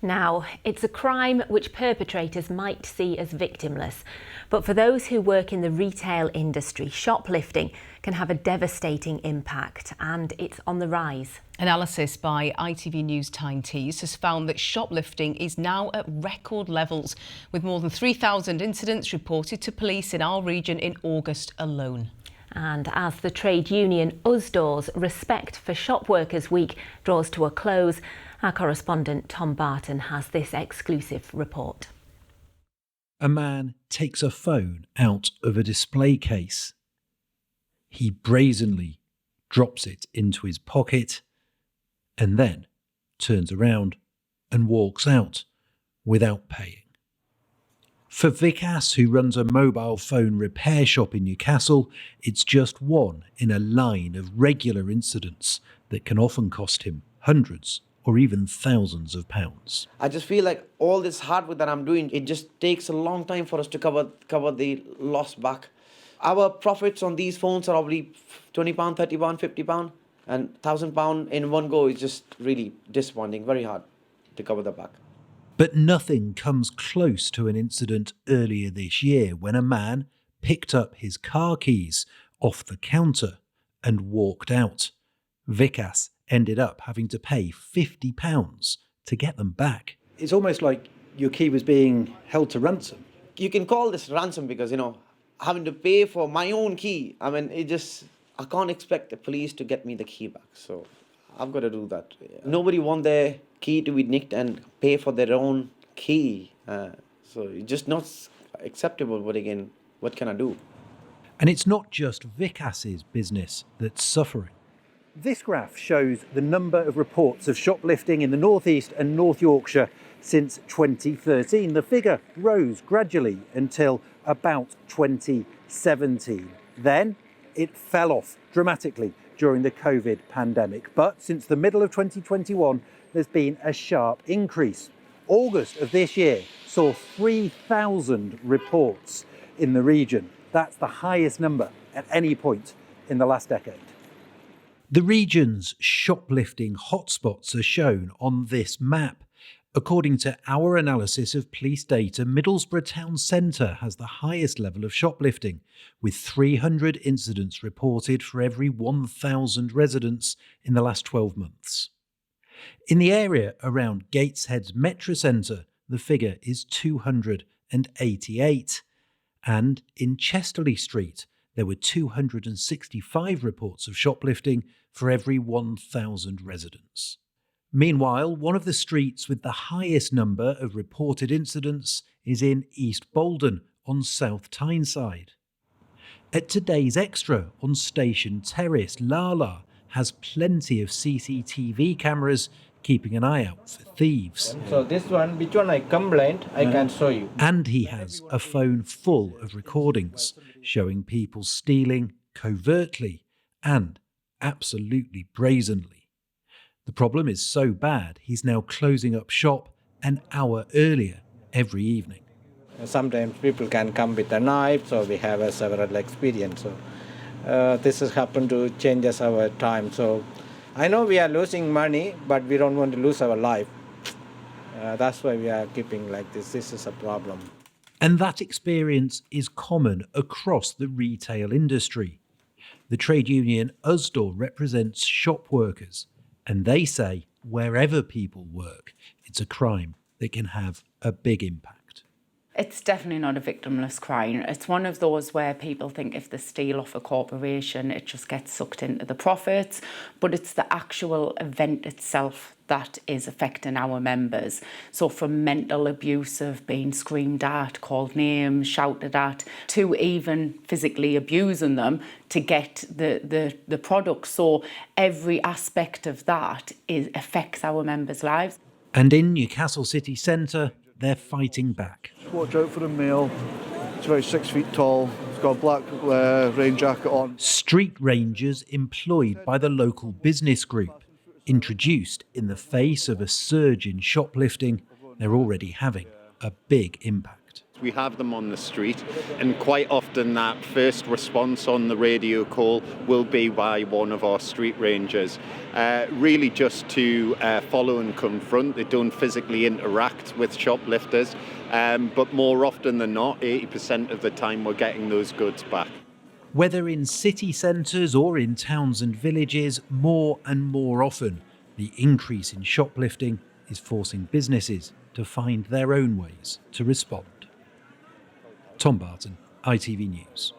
Now, it's a crime which perpetrators might see as victimless, but for those who work in the retail industry, shoplifting can have a devastating impact, and it's on the rise. Analysis by ITV News' Tyne Tees has found that shoplifting is now at record levels, with more than 3,000 incidents reported to police in our region in August alone. And as the trade union USDOR's Respect for Shop Workers Week draws to a close, our correspondent Tom Barton has this exclusive report. A man takes a phone out of a display case. He brazenly drops it into his pocket and then turns around and walks out without paying. For Vikas, who runs a mobile phone repair shop in Newcastle, it's just one in a line of regular incidents that can often cost him hundreds or even thousands of pounds. I just feel like all this hard work that I'm doing, it just takes a long time for us to cover the loss back. Our profits on these phones are probably £20, £30, £50, and £1,000 in one go is just really disappointing, very hard to cover that back. But nothing comes close to an incident earlier this year when a man picked up his car keys off the counter and walked out. Vikas ended up having to pay £50 to get them back. It's almost like your key was being held to ransom. You can call this ransom because, having to pay for my own key, I can't expect the police to get me the key back. So I've got to do that. Nobody wants their key to be nicked and pay for their own key. So it's just not acceptable. But again, what can I do? And it's not just Vikas's business that's suffering. This graph shows the number of reports of shoplifting in the North East and North Yorkshire since 2013. The figure rose gradually until about 2017. Then it fell off dramatically during the COVID pandemic. But since the middle of 2021, there's been a sharp increase. August of this year saw 3,000 reports in the region. That's the highest number at any point in the last decade. The region's shoplifting hotspots are shown on this map. According to our analysis of police data, Middlesbrough Town Centre has the highest level of shoplifting, with 300 incidents reported for every 1,000 residents in the last 12 months. In the area around Gateshead's Metro Centre, the figure is 288. And in Chesterley Street, there were 265 reports of shoplifting for every 1,000 residents. Meanwhile, one of the streets with the highest number of reported incidents is in East Bolden on South Tyneside. At today's Extra on Station Terrace, Lala has plenty of CCTV cameras keeping an eye out for thieves. So this one, which one I complained, I can show you. And he has a phone full of recordings showing people stealing covertly and absolutely brazenly. The problem is so bad, he's now closing up shop an hour earlier every evening. Sometimes people can come with a knife, so we have a several experience. So this has happened to change us our time. So I know we are losing money, but we don't want to lose our life. That's why we are keeping like this. This is a problem. And that experience is common across the retail industry. The trade union USDOR represents shop workers, and they say wherever people work, it's a crime that can have a big impact. It's definitely not a victimless crime. It's one of those where people think if they steal off a corporation, it just gets sucked into the profits. But it's the actual event itself that is affecting our members. So from mental abuse of being screamed at, called names, shouted at, to even physically abusing them to get the product. So every aspect of that affects our members' lives. And in Newcastle city centre, they're fighting back. Watch out for the male. It's about 6 feet tall. It's got a black rain jacket on. Street rangers employed by the local business group. Introduced in the face of a surge in shoplifting, they're already having a big impact. We have them on the street, and quite often that first response on the radio call will be by one of our street rangers, really just to follow and confront. They don't physically interact with shoplifters, but more often than not, 80% of the time we're getting those goods back. Whether in city centres or in towns and villages, more and more often, the increase in shoplifting is forcing businesses to find their own ways to respond. Tom Barton, ITV News.